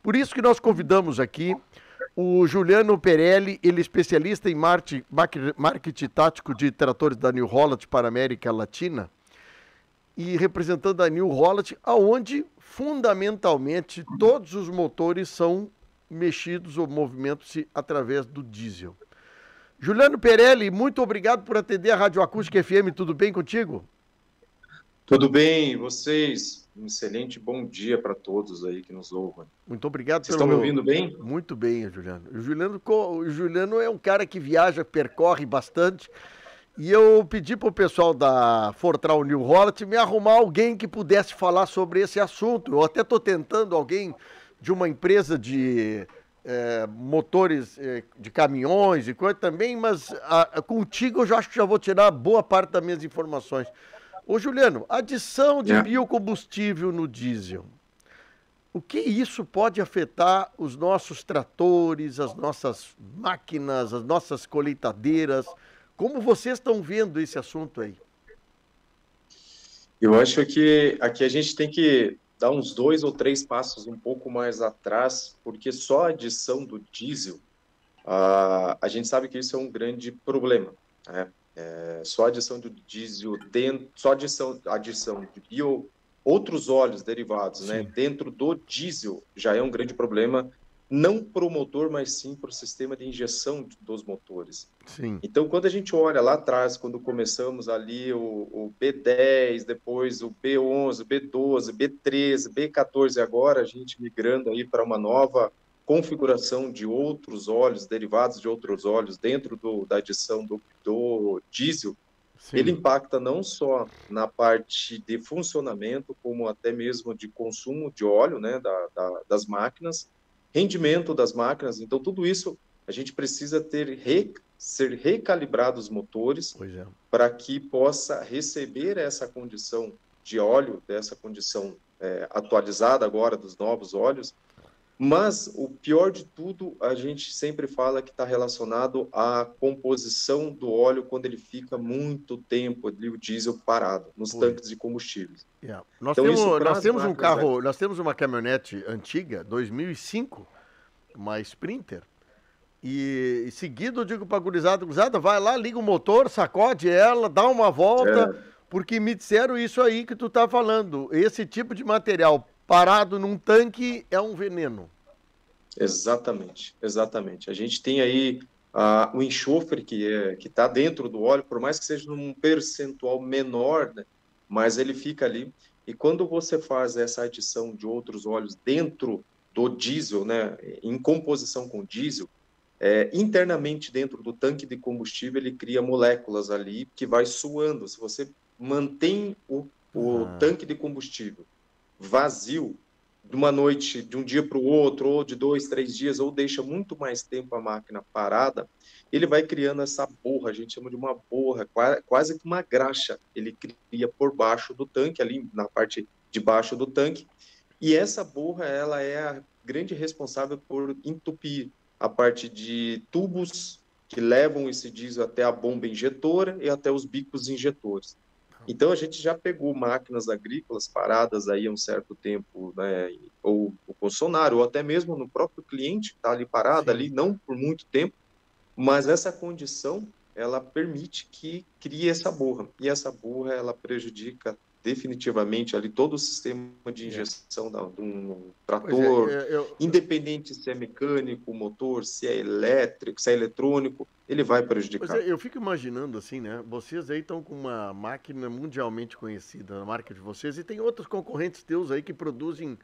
Por isso que nós convidamos aqui o Juliano Perelli, ele é especialista em marketing tático de tratores da New Holland para a América Latina e representando a New Holland, aonde fundamentalmente todos os motores são mexidos ou movimentam-se através do diesel. Juliano Perelli, muito obrigado por atender a Rádio Acústica FM, tudo bem contigo? Tudo bem, vocês? Um excelente bom dia para todos aí que nos ouvem. Muito obrigado. Vocês estão me ouvindo bem? Muito bem, Juliano. O Juliano é um cara que viaja, percorre bastante, e eu pedi para o pessoal da Fortran New Holland me arrumar alguém que pudesse falar sobre esse assunto. Eu até estou tentando alguém de uma empresa de motores de caminhões e coisa também, mas contigo eu já acho que já vou tirar boa parte das minhas informações. Ô Juliano, adição de biocombustível no diesel, o que isso pode afetar os nossos tratores, as nossas máquinas, as nossas colheitadeiras? Como vocês estão vendo esse assunto aí? Eu acho que aqui a gente tem que dar uns 2 ou 3 passos um pouco mais atrás, porque só a adição do diesel, a gente sabe que isso é um grande problema, né? Só a adição do diesel, só a adição de outros óleos derivados, né, dentro do diesel já é um grande problema, não para o motor, mas sim para o sistema de injeção dos motores. Sim. Então, quando a gente olha lá atrás, quando começamos ali o B10, depois o B11, B12, B13, B14, agora a gente migrando aí para uma nova configuração de outros óleos, derivados de outros óleos dentro da adição do diesel, sim, ele impacta não só na parte de funcionamento, como até mesmo de consumo de óleo, né, das máquinas, rendimento das máquinas. Então, tudo isso a gente precisa ser recalibrado os motores para que possa receber essa condição de óleo, dessa condição atualizada agora dos novos óleos. Mas o pior de tudo, a gente sempre fala que está relacionado à composição do óleo quando ele fica muito tempo ali, o diesel parado nos tanques de combustíveis. Nós temos uma caminhonete antiga, 2005, uma Sprinter, e seguido eu digo para a gurizada, vai lá, liga o motor, sacode ela, dá uma volta, porque me disseram isso aí que tu está falando, esse tipo de material parado num tanque é um veneno. Exatamente, exatamente. A gente tem aí o enxofre que está dentro do óleo, por mais que seja num percentual menor, né, mas ele fica ali. E quando você faz essa adição de outros óleos dentro do diesel, né, em composição com diesel, internamente dentro do tanque de combustível, ele cria moléculas ali que vai suando. Se você mantém o tanque de combustível vazio de uma noite, de um dia para o outro, ou de 2, 3 dias, ou deixa muito mais tempo a máquina parada, ele vai criando essa borra, a gente chama de uma borra, quase que uma graxa, ele cria por baixo do tanque, ali na parte de baixo do tanque, e essa borra, ela é a grande responsável por entupir a parte de tubos que levam esse diesel até a bomba injetora e até os bicos injetores. Então, a gente já pegou máquinas agrícolas paradas aí há um certo tempo, né, ou o concessionário, ou até mesmo no próprio cliente que está ali parado, ali, não por muito tempo, mas essa condição, ela permite que crie essa borra. E essa borra, ela prejudica definitivamente ali todo o sistema de injeção de um trator, independente se é mecânico, motor, se é elétrico, se é eletrônico, ele vai prejudicar. Eu fico imaginando assim, né? Vocês aí estão com uma máquina mundialmente conhecida, a marca de vocês, e tem outros concorrentes teus aí que produzem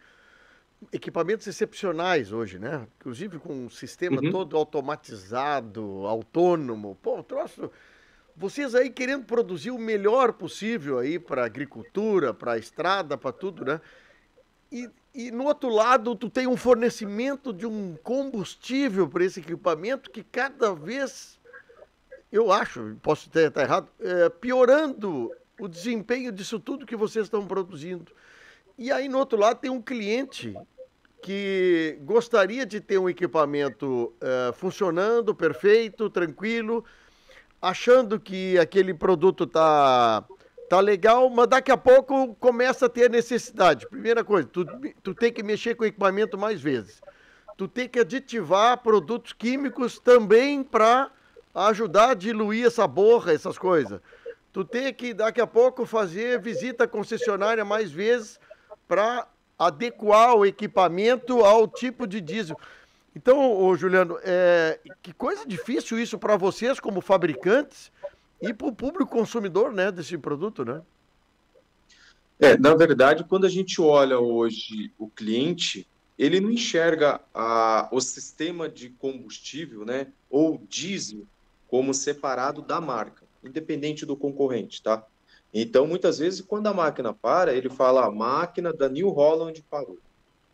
equipamentos excepcionais hoje, né? Inclusive com um sistema todo automatizado, autônomo. Pô, troço... Vocês aí querendo produzir o melhor possível aí para a agricultura, para a estrada, para tudo, né? E no outro lado, tu tem um fornecimento de um combustível para esse equipamento que cada vez, eu acho, posso estar errado, piorando o desempenho disso tudo que vocês estão produzindo. E aí, no outro lado, tem um cliente que gostaria de ter um equipamento funcionando, perfeito, tranquilo, achando que aquele produto tá legal, mas daqui a pouco começa a ter necessidade. Primeira coisa, tu tem que mexer com o equipamento mais vezes. tu tem que aditivar produtos químicos também para ajudar a diluir essa borra, essas coisas. Tu tem que, daqui a pouco, fazer visita concessionária mais vezes para adequar o equipamento ao tipo de diesel. Então, ô Juliano, que coisa difícil isso para vocês como fabricantes e para o público consumidor, né, desse produto, né? Na verdade, quando a gente olha hoje o cliente, ele não enxerga o sistema de combustível, né, ou diesel, como separado da marca, independente do concorrente, tá? Então, muitas vezes, quando a máquina para, ele fala: a máquina da New Holland parou.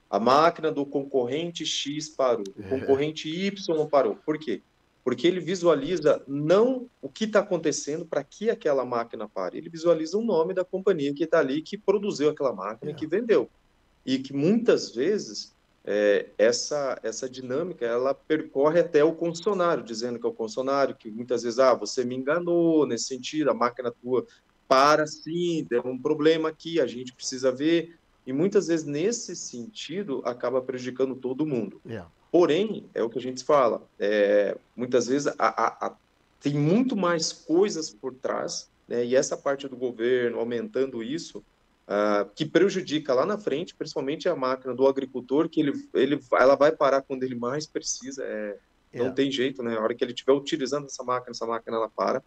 A máquina do concorrente X parou, o concorrente Y parou. Por quê? Porque ele visualiza não o que está acontecendo para que aquela máquina pare, ele visualiza o nome da companhia que está ali, que produziu aquela máquina e que vendeu. E que muitas vezes essa dinâmica ela percorre até o concessionário, dizendo que é o concessionário, que muitas vezes, você me enganou nesse sentido, a máquina tua para sim, deu um problema aqui, a gente precisa ver. E muitas vezes, nesse sentido, acaba prejudicando todo mundo. Porém, é o que a gente fala, muitas vezes tem muito mais coisas por trás, né, e essa parte do governo aumentando isso, que prejudica lá na frente, principalmente a máquina do agricultor, que ela vai parar quando ele mais precisa, não tem jeito, né? A hora que ele estiver utilizando essa máquina ela para.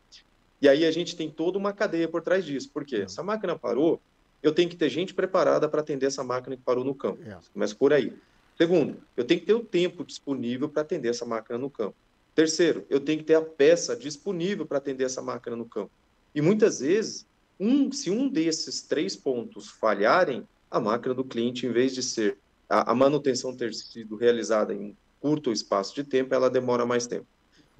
E aí a gente tem toda uma cadeia por trás disso. Por quê? Se a máquina parou, eu tenho que ter gente preparada para atender essa máquina que parou no campo. Começa por aí. Segundo, eu tenho que ter o tempo disponível para atender essa máquina no campo. Terceiro, eu tenho que ter a peça disponível para atender essa máquina no campo. E muitas vezes, se um desses 3 pontos falharem, a máquina do cliente, em vez de ser a manutenção ter sido realizada em um curto espaço de tempo, ela demora mais tempo.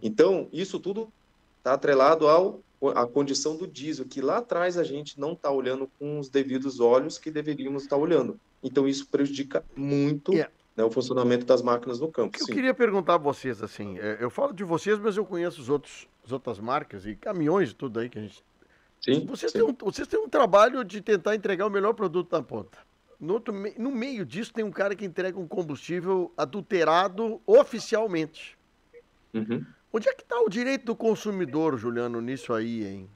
Então, isso tudo está atrelado à condição do diesel, que lá atrás a gente não está olhando com os devidos olhos que deveríamos estar olhando. Então, isso prejudica muito né, o funcionamento das máquinas no campo. Eu queria perguntar a vocês, assim, eu falo de vocês, mas eu conheço as outras marcas e caminhões e tudo aí que a gente... Sim, vocês têm um trabalho de tentar entregar o melhor produto da ponta. No meio disso tem um cara que entrega um combustível adulterado oficialmente. Uhum. Onde é que está o direito do consumidor, Juliano, nisso aí, hein?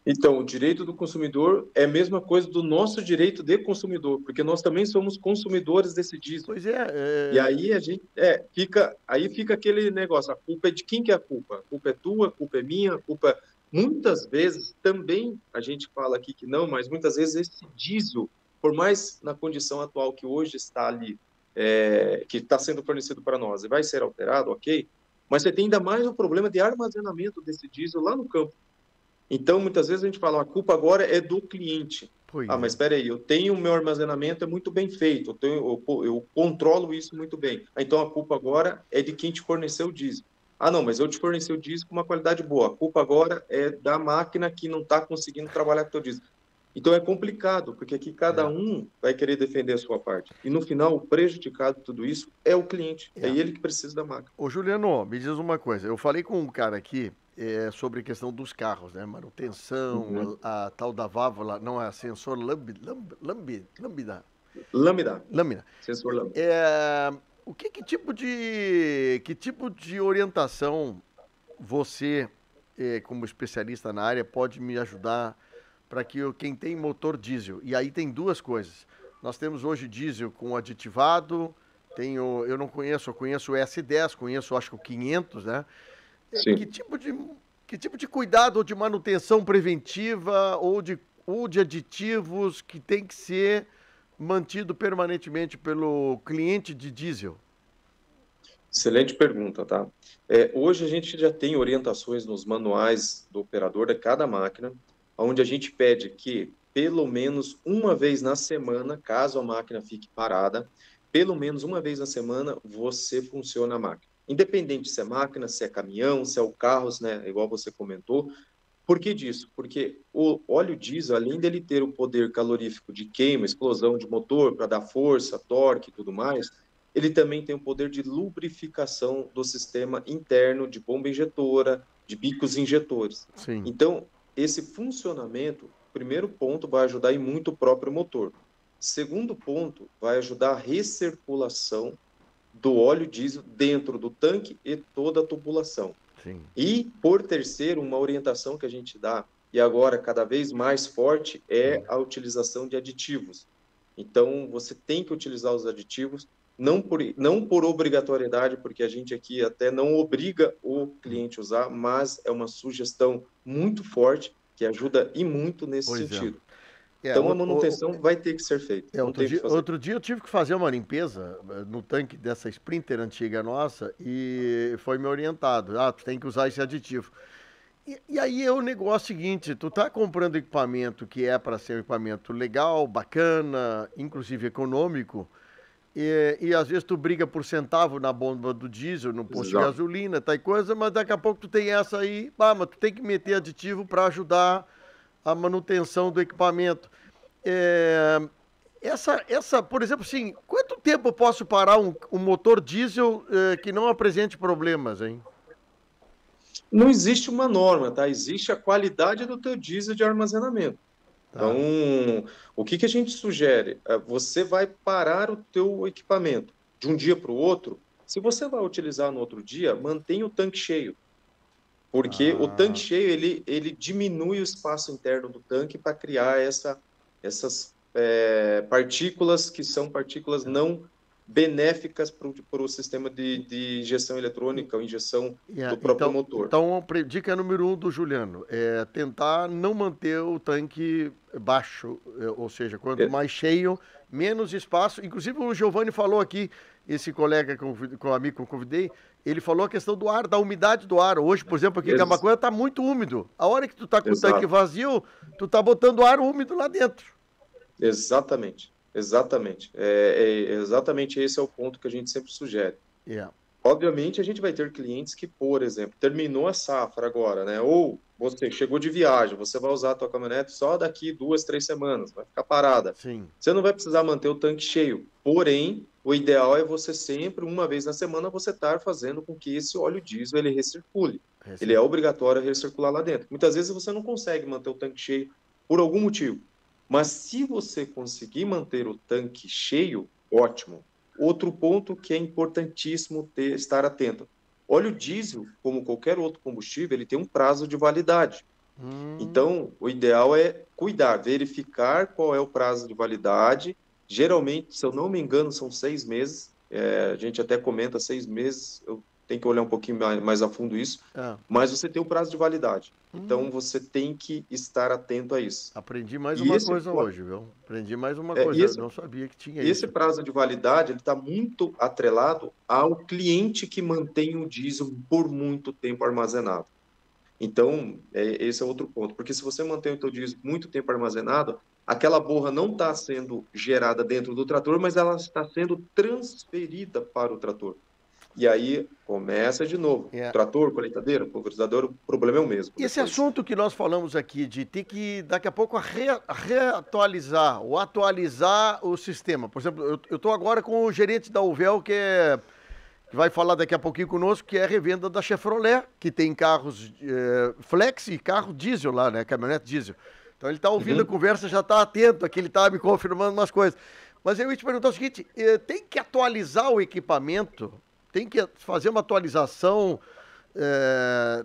Então, o direito do consumidor é a mesma coisa do nosso direito de consumidor, porque nós também somos consumidores desse diesel. Pois é. E aí a gente fica aquele negócio, a culpa é de quem que é a culpa? A culpa é tua, a culpa é minha, a culpa muitas vezes também a gente fala aqui que não, mas muitas vezes esse diesel, por mais na condição atual que hoje está ali, que está sendo fornecido para nós, vai ser alterado, ok? Mas você tem ainda mais o problema de armazenamento desse diesel lá no campo. Então, muitas vezes a gente fala, a culpa agora é do cliente. Mas espera aí, eu tenho o meu armazenamento, é muito bem feito, eu controlo isso muito bem. Então, a culpa agora é de quem te forneceu o diesel. Não, mas eu te forneci o diesel com uma qualidade boa. A culpa agora é da máquina que não está conseguindo trabalhar com o teu diesel. Então, é complicado, porque aqui cada um vai querer defender a sua parte. E, no final, o prejudicado de tudo isso é o cliente. É ele que precisa da máquina. Ô, Juliano, me diz uma coisa. Eu falei com um cara aqui sobre a questão dos carros, né? Manutenção, a tal da válvula, não é sensor lambda. Lâmina. Sensor lâmina. Que tipo de orientação você, como especialista na área, pode me ajudar para que quem tem motor diesel, e aí tem duas coisas. Nós temos hoje diesel com aditivado, eu não conheço, eu conheço o S10, conheço acho que o 500, né? Sim. Que tipo de cuidado ou de manutenção preventiva ou de aditivos que tem que ser mantido permanentemente pelo cliente de diesel? Excelente pergunta, tá? Hoje a gente já tem orientações nos manuais do operador de cada máquina, onde a gente pede que, pelo menos uma vez na semana, caso a máquina fique parada, pelo menos uma vez na semana você funciona a máquina. Independente se é máquina, se é caminhão, se é o carro, né, igual você comentou. Por que disso? Porque o óleo diesel, além dele ter o poder calorífico de queima, explosão de motor, para dar força, torque e tudo mais, ele também tem o poder de lubrificação do sistema interno de bomba injetora, de bicos injetores. Sim. Então, esse funcionamento, primeiro ponto, vai ajudar em muito o próprio motor. Segundo ponto, vai ajudar a recirculação do óleo diesel dentro do tanque e toda a tubulação. Sim. E, por terceiro, uma orientação que a gente dá, e agora cada vez mais forte, é a utilização de aditivos. Então, você tem que utilizar os aditivos, não por obrigatoriedade, porque a gente aqui até não obriga o cliente a usar, mas é uma sugestão muito forte, que ajuda e muito nesse Pois sentido. é. Então, a manutenção vai ter que ser feita, não tem o que fazer. Outro dia eu tive que fazer uma limpeza no tanque dessa Sprinter antiga nossa e foi me orientado. Ah, tu tem que usar esse aditivo. E aí é o negócio seguinte, tu tá comprando equipamento que é para ser um equipamento legal, bacana, inclusive econômico, e às vezes tu briga por centavo na bomba do diesel, no posto de Exato. gasolina, tá e coisa, mas daqui a pouco tu tem essa aí, mas tu tem que meter aditivo para ajudar a manutenção do equipamento. É, por exemplo, assim, quanto tempo eu posso parar um motor diesel que não apresente problemas, hein? Não existe uma norma, tá? Existe a qualidade do teu diesel de armazenamento. Então, Tá. o que que a gente sugere? Você vai parar o teu equipamento de um dia para o outro. Se você vai utilizar no outro dia, mantenha o tanque cheio, porque o tanque Ah, cheio ele diminui o espaço interno do tanque para criar essas partículas que são partículas não benéficas para o sistema de injeção eletrônica ou injeção do próprio motor. então, dica número um do Juliano é tentar não manter o tanque baixo, ou seja, quanto É, mais cheio, menos espaço. Inclusive o Giovanni falou aqui, esse colega com o amigo que eu convidei, ele falou a questão do ar, da umidade do ar. Hoje, por exemplo, aqui em ex- Camaquã está muito úmido. A hora que tu tá com o tanque exato. vazio, tu tá botando ar úmido lá dentro. Exatamente, exatamente. Exatamente esse é o ponto que a gente sempre sugere. Yeah. Obviamente, a gente vai ter clientes que, por exemplo, terminou a safra agora, né? Ou você chegou de viagem, você vai usar a tua caminhonete só daqui 2, 3 semanas, vai ficar parada. Sim. Você não vai precisar manter o tanque cheio. Porém, o ideal é você sempre, uma vez na semana, você estar fazendo com que esse óleo diesel ele recircule. Ele é obrigatório recircular lá dentro. Muitas vezes você não consegue manter o tanque cheio por algum motivo. Mas se você conseguir manter o tanque cheio, ótimo. Outro ponto que é importantíssimo estar atento. Óleo diesel, como qualquer outro combustível, ele tem um prazo de validade. Hum, Então, o ideal é cuidar, verificar qual é o prazo de validade. Geralmente, se eu não me engano, são 6 meses. A gente até comenta 6 meses, eu tenho que olhar um pouquinho mais a fundo isso. é. Mas você tem um prazo de validade. Hum. Então, você tem que estar atento a isso. Aprendi mais E uma esse, coisa hoje, viu? Aprendi mais uma é, coisa. e Eu esse não sabia que tinha esse isso. prazo de validade ele está muito atrelado ao cliente que mantém o diesel por muito tempo armazenado. Então, esse é outro ponto, porque se você mantém o teu diesel muito tempo armazenado, aquela borra não está sendo gerada dentro do trator, mas ela está sendo transferida para o trator. E aí começa de novo. É. Trator, colheitadeira, pulverizador, o problema é o mesmo Esse depois. assunto que nós falamos aqui de ter que, daqui a pouco, reatualizar ou atualizar o sistema. Por exemplo, eu estou agora com o gerente da Uvel, que vai falar daqui a pouquinho conosco, que é a revenda da Chevrolet, que tem carros flex e carro diesel lá, né? Caminhonete diesel. Então ele está ouvindo a Uhum. conversa, já está atento, aqui ele está me confirmando umas coisas. Mas eu ia te perguntar o seguinte: tem que atualizar o equipamento? Tem que fazer uma atualização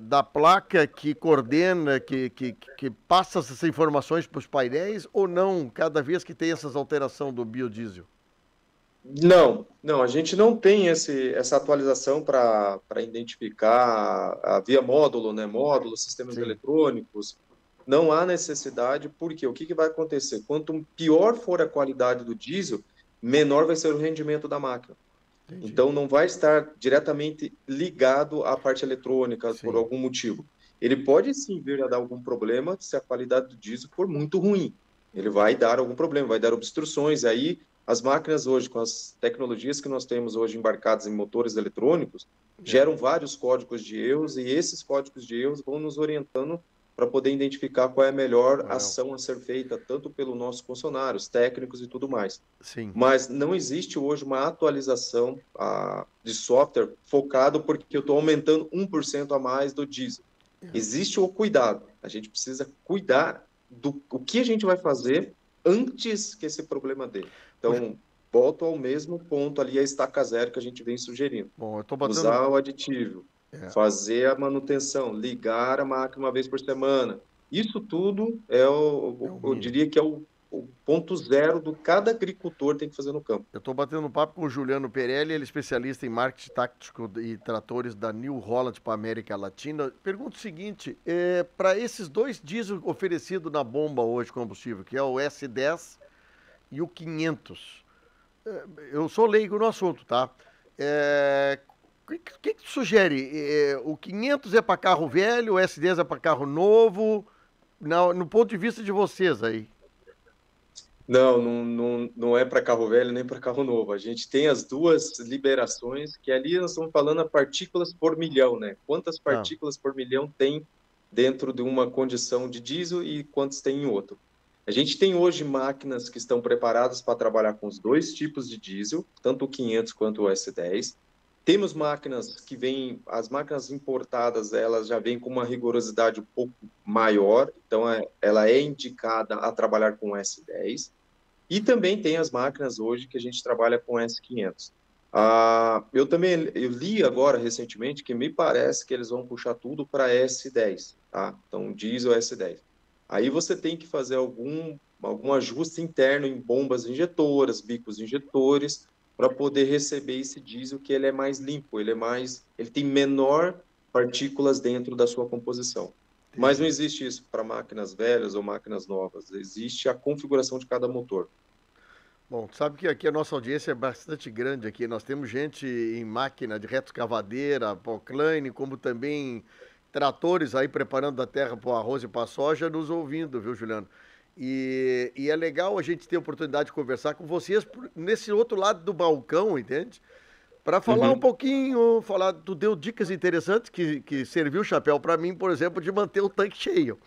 da placa que coordena, que passa essas informações para os painéis ou não, cada vez que tem essas alterações do biodiesel? Não, não, a gente não tem essa atualização para identificar via módulo, né? Módulos, sistemas Sim, eletrônicos. Não há necessidade, porque o que que vai acontecer? Quanto pior for a qualidade do diesel, menor vai ser o rendimento da máquina. entendi. Então, não vai estar diretamente ligado à parte eletrônica por Sim. algum motivo. Ele pode sim vir a dar algum problema se a qualidade do diesel for muito ruim. Ele vai dar algum problema, vai dar obstruções. Aí, as máquinas hoje, com as tecnologias que nós temos hoje embarcadas em motores eletrônicos, É. geram vários códigos de erros e esses códigos de erros vão nos orientando para poder identificar qual é a melhor Well, ação a ser feita, tanto pelos nossos funcionários, técnicos e tudo mais. sim. Mas não existe hoje uma atualização de software focado porque eu estou aumentando 1% a mais do diesel. Existe o cuidado. A gente precisa cuidar do o que a gente vai fazer antes que esse problema dê. Ô, Então, volto ao mesmo ponto ali, a estaca zero que a gente vem sugerindo. Bom, eu tô batendo. Usar o aditivo, É, fazer a manutenção, ligar a máquina uma vez por semana. Isso tudo é o eu mínimo. diria que é o ponto zero do cada agricultor tem que fazer no campo. Eu estou batendo um papo com o Juliano Perelli, ele é especialista em marketing tático e tratores da New Holland para a América Latina. Pergunto o seguinte: para esses dois diesel oferecidos na bomba hoje combustível, que é o S10 e o 500, eu sou leigo no assunto, tá? O que tu sugere? O 500 é para carro velho, o S10 é para carro novo? No ponto de vista de vocês aí. Não é para carro velho nem para carro novo. A gente tem as duas liberações, que ali nós estamos falando a partículas por milhão, né? Quantas Ah, partículas por milhão tem dentro de uma condição de diesel e quantas tem em outro. A gente tem hoje máquinas que estão preparadas para trabalhar com os dois tipos de diesel, tanto o 500 quanto o S10. Temos máquinas que vêm, as máquinas importadas, elas já vêm com uma rigorosidade um pouco maior, então ela é indicada a trabalhar com S10. E também tem as máquinas hoje que a gente trabalha com S500. Eu li agora recentemente que me parece que eles vão puxar tudo para S10, tá? Então, diesel S10. Aí você tem que fazer algum ajuste interno em bombas injetoras, bicos injetores, para poder receber esse diesel que ele é mais limpo, ele tem menor partículas dentro da sua composição. Mas não entendi. existe isso para máquinas velhas ou máquinas novas. Existe a configuração de cada motor. Bom, tu sabe que aqui a nossa audiência é bastante grande aqui. Nós temos gente em máquina de retroescavadeira, poclane, como também tratores aí preparando a terra para o arroz e para a soja, nos ouvindo, viu, Juliano? E é legal a gente ter a oportunidade de conversar com vocês nesse outro lado do balcão, entende? Para falar um Uhum. pouquinho, tu deu dicas interessantes que serviu o chapéu para mim, por exemplo, de manter o tanque cheio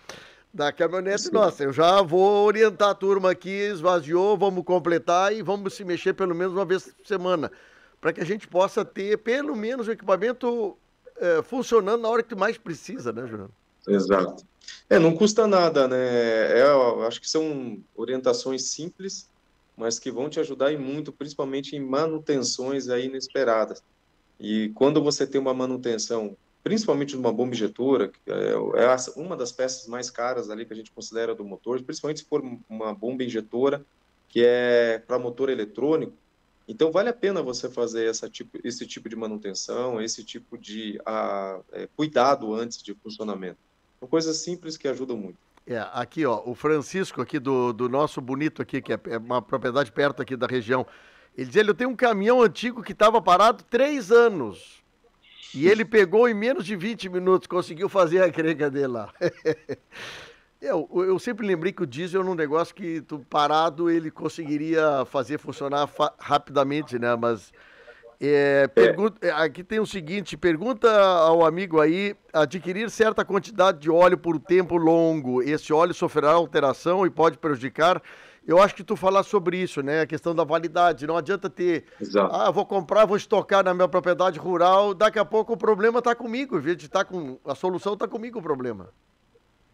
da caminhonete Sim. nossa. Eu já vou orientar a turma aqui, esvaziou, vamos completar e vamos se mexer pelo menos uma vez por semana, para que a gente possa ter pelo menos o equipamento funcionando na hora que mais precisa, né, Juliano? Exato. Não custa nada, né? Eu acho que são orientações simples, mas que vão te ajudar e muito, principalmente em manutenções aí inesperadas. E quando você tem uma manutenção, principalmente de uma bomba injetora, que uma das peças mais caras ali que a gente considera do motor, principalmente se for uma bomba injetora que é para motor eletrônico, então vale a pena você fazer esse tipo de manutenção, esse tipo de cuidado antes de funcionamento. São coisas simples que ajudam muito. Aqui, ó, o Francisco aqui do nosso bonito aqui, que é uma propriedade perto aqui da região, ele diz, eu tenho um caminhão antigo que estava parado 3 anos. E ele pegou em menos de 20 minutos, conseguiu fazer a encrenca dele lá. Eu sempre lembrei que o diesel era um negócio que tu parado ele conseguiria fazer funcionar rapidamente, né? Mas É, aqui tem o seguinte: pergunta ao amigo aí, adquirir certa quantidade de óleo por tempo longo, esse óleo sofrerá alteração e pode prejudicar? Eu acho que tu falar sobre isso, né? A questão da validade. Não adianta ter, exato. vou comprar, vou estocar na minha propriedade rural, daqui a pouco o problema está comigo, em vez de estar com a solução está comigo o problema.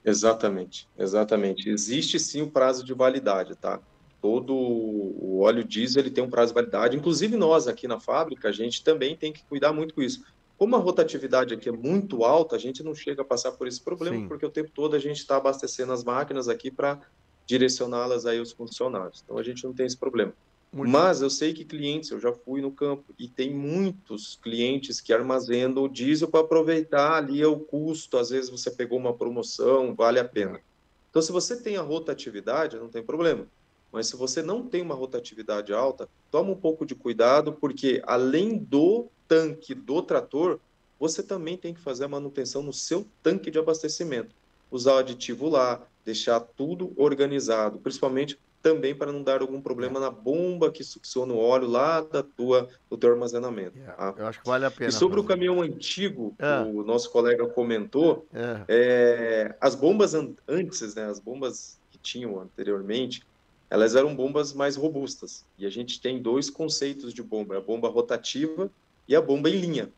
Exatamente, exatamente. Existe sim o prazo de validade, tá? Todo o óleo diesel ele tem um prazo de validade. Inclusive nós aqui na fábrica, a gente também tem que cuidar muito com isso. Como a rotatividade aqui é muito alta, a gente não chega a passar por esse problema, Sim, porque o tempo todo a gente está abastecendo as máquinas aqui para direcioná-las aí aos funcionários. Então a gente não tem esse problema. muito. Mas eu sei que clientes, eu já fui no campo e tem muitos clientes que armazenam o diesel para aproveitar ali o custo. Às vezes você pegou uma promoção, vale a É. pena. Então, se você tem a rotatividade, não tem problema. Mas se você não tem uma rotatividade alta, toma um pouco de cuidado, porque além do tanque do trator, você também tem que fazer a manutenção no seu tanque de abastecimento. Usar o aditivo lá, deixar tudo organizado, principalmente também para não dar algum É, problema na bomba que succiona o óleo lá do teu armazenamento. Tá? eu acho que vale a E pena sobre o fazer. caminhão antigo que É, o nosso colega comentou, é, as bombas antes, né, as bombas que tinham anteriormente, elas eram bombas mais robustas. E a gente tem dois conceitos de bomba, a bomba rotativa e a bomba em linha.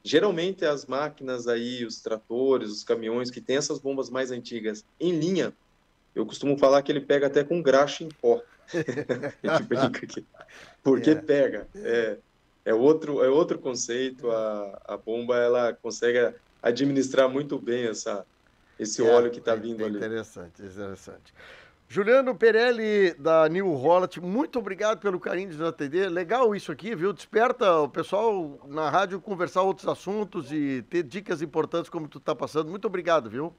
Geralmente as máquinas aí, os tratores, os caminhões que têm essas bombas mais antigas em linha, eu costumo falar que ele pega até com graxa em pó. A gente brinca aqui. Porque É, pega. É outro conceito. A bomba ela consegue administrar muito bem esse óleo que está vindo é ali. interessante, interessante. Juliano Perelli, da New Holland, muito obrigado pelo carinho de nos atender. Legal isso aqui, viu? Desperta o pessoal na rádio conversar outros assuntos e ter dicas importantes como tu tá passando. Muito obrigado, viu?